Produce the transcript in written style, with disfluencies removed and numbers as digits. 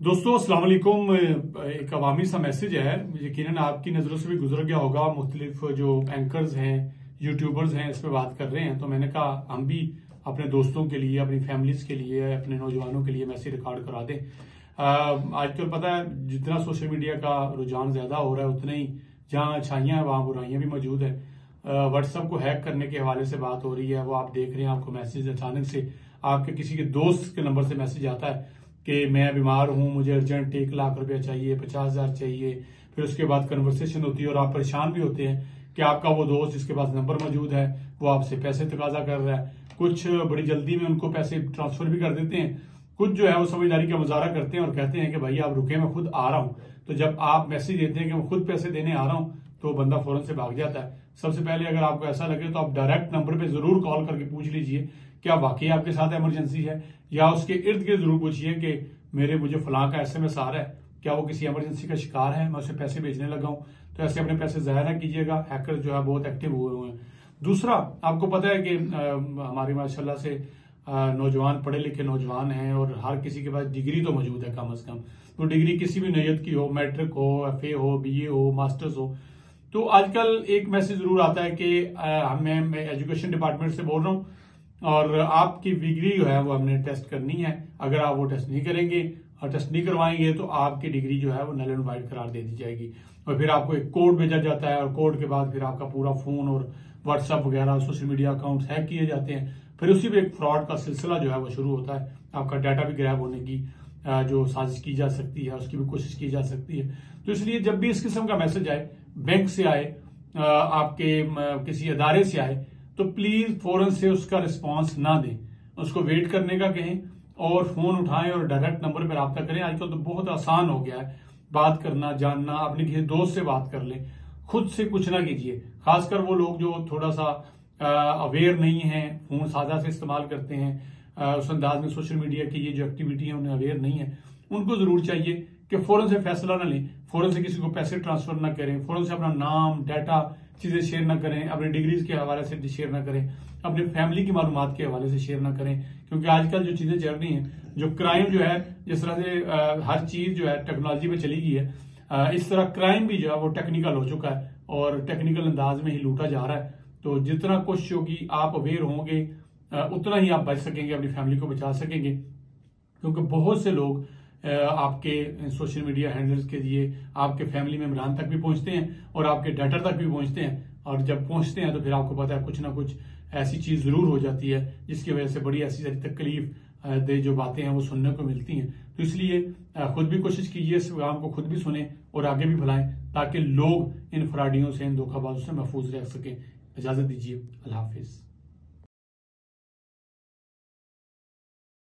दोस्तों अस्सलाम वालेकुम। एक अवामी सा मैसेज है, यकीनन आपकी नज़रों से भी गुजर गया होगा। मुख्तलिफ जो एंकर्स हैं, यूट्यूबर्स हैं, इस पर बात कर रहे हैं, तो मैंने कहा हम भी अपने दोस्तों के लिए, अपनी फैमिलीज के लिए, अपने नौजवानों के लिए मैसेज रिकॉर्ड करा दें। आजकल पता है जितना सोशल मीडिया का रुझान ज़्यादा हो रहा है, उतने ही जहाँ अच्छाइयाँ हैं वहाँ बुराइयाँ भी मौजूद है। व्हाट्सएप को हैक करने के हवाले से बात हो रही है, वो आप देख रहे हैं, आपको मैसेज अचानक से आपके किसी के दोस्त के नंबर से मैसेज आता है कि मैं बीमार हूं, मुझे अर्जेंट 1 लाख रुपया चाहिए, 50,000 चाहिए। फिर उसके बाद कन्वर्सेशन होती है और आप परेशान भी होते हैं कि आपका वो दोस्त जिसके पास नंबर मौजूद है वो आपसे पैसे तकाजा कर रहा है। कुछ बड़ी जल्दी में उनको पैसे ट्रांसफर भी कर देते हैं, कुछ जो है वो समझदारी का मुजाहरा करते हैं और कहते हैं कि भाई आप रुके, मैं खुद आ रहा हूं। तो जब आप मैसेज देते हैं कि मैं खुद पैसे देने आ रहा हूं, तो बंदा फौरन से भाग जाता है। सबसे पहले अगर आपको ऐसा लगे तो आप डायरेक्ट नंबर पे जरूर कॉल करके पूछ लीजिए क्या वाकई आपके साथ इमरजेंसी है, या उसके इर्द गिर्द जरूर पूछिए कि मुझे फलां का SMS आ रहा है, क्या वो किसी इमरजेंसी का शिकार है, मैं उसे पैसे भेजने लगा हूं। तो ऐसे अपने पैसे जाया ना कीजिएगा, हैकर जो है बहुत एक्टिव हुए हैं। दूसरा, आपको पता है कि हमारी माशाल्लाह से नौजवान पढ़े लिखे नौजवान हैं और हर किसी के पास डिग्री तो मौजूद है कम से कम। तो डिग्री किसी भी नैयत की हो, मैट्रिक हो, FA हो, BA हो, मास्टर्स हो। तो आजकल एक मैसेज जरूर आता है कि मैं एजुकेशन डिपार्टमेंट से बोल रहा हूँ और आपकी डिग्री जो है वो हमने टेस्ट करनी है। अगर आप वो टेस्ट नहीं करेंगे और टेस्ट नहीं करवाएंगे तो आपकी डिग्री जो है वो नल एंड वाइड करार दे दी जाएगी। और फिर आपको एक कोड भेजा जाता है और कोड के बाद फिर आपका पूरा फोन और व्हाट्सएप वगैरह सोशल मीडिया अकाउंट्स हैक किए जाते हैं। फिर उसी पे एक फ्रॉड का सिलसिला जो है वो शुरू होता है। आपका डाटा भी ग्रैब होने की जो साजिश की जा सकती है, उसकी भी कोशिश की जा सकती है। तो इसलिए जब भी इस किस्म का मैसेज आए, बैंक से आए, आपके किसी अदारे से आए, तो प्लीज फौरन से उसका रिस्पांस ना दें, उसको वेट करने का कहें और फोन उठाएं और डायरेक्ट नंबर पर रब्ता करें। आजकल तो बहुत आसान हो गया है बात करना, जानना, अपने किसी दोस्त से बात कर लें, खुद से कुछ ना कीजिए। खासकर वो लोग जो थोड़ा सा अवेयर नहीं है, फोन सादा से इस्तेमाल करते हैं, उस अंदाज में सोशल मीडिया की ये जो एक्टिविटी है उन्हें अवेयर नहीं है, उनको जरूर चाहिए कि फौरन से फैसला ना लें, फौरन से किसी को पैसे ट्रांसफर ना करें, फौरन से अपना नाम, डाटा, चीजें शेयर ना करें, अपनी डिग्रीज के हवाले से शेयर ना करें, अपनी फैमिली की मालूमात के हवाले से शेयर ना करें। क्योंकि आजकल जो चीजें चल रही हैं, जो क्राइम जो है, जिस तरह से हर चीज जो है टेक्नोलॉजी पे चली गई है, इस तरह क्राइम भी जो है वो टेक्निकल हो चुका है और टेक्निकल अंदाज में ही लूटा जा रहा है। तो जितना कोशिश होगी, आप अवेयर होंगे, उतना ही आप बच सकेंगे, अपनी फैमिली को बचा सकेंगे। क्योंकि बहुत से लोग आपके सोशल मीडिया हैंडल्स के लिए आपके फैमिली मेंबरान तक भी पहुंचते हैं और आपके डाटा तक भी पहुंचते हैं। और जब पहुंचते हैं तो फिर आपको पता है कुछ ना कुछ ऐसी चीज जरूर हो जाती है जिसकी वजह से बड़ी ऐसी तकलीफ दे जो बातें हैं वो सुनने को मिलती हैं। तो इसलिए खुद भी कोशिश कीजिए, इस काम को खुद भी सुने और आगे भी फैलाएं, ताकि लोग इन फ्रॉडियों से, इन धोखाबाजों से महफूज रह सकें। इजाजत दीजिए, अल्लाह हाफिज।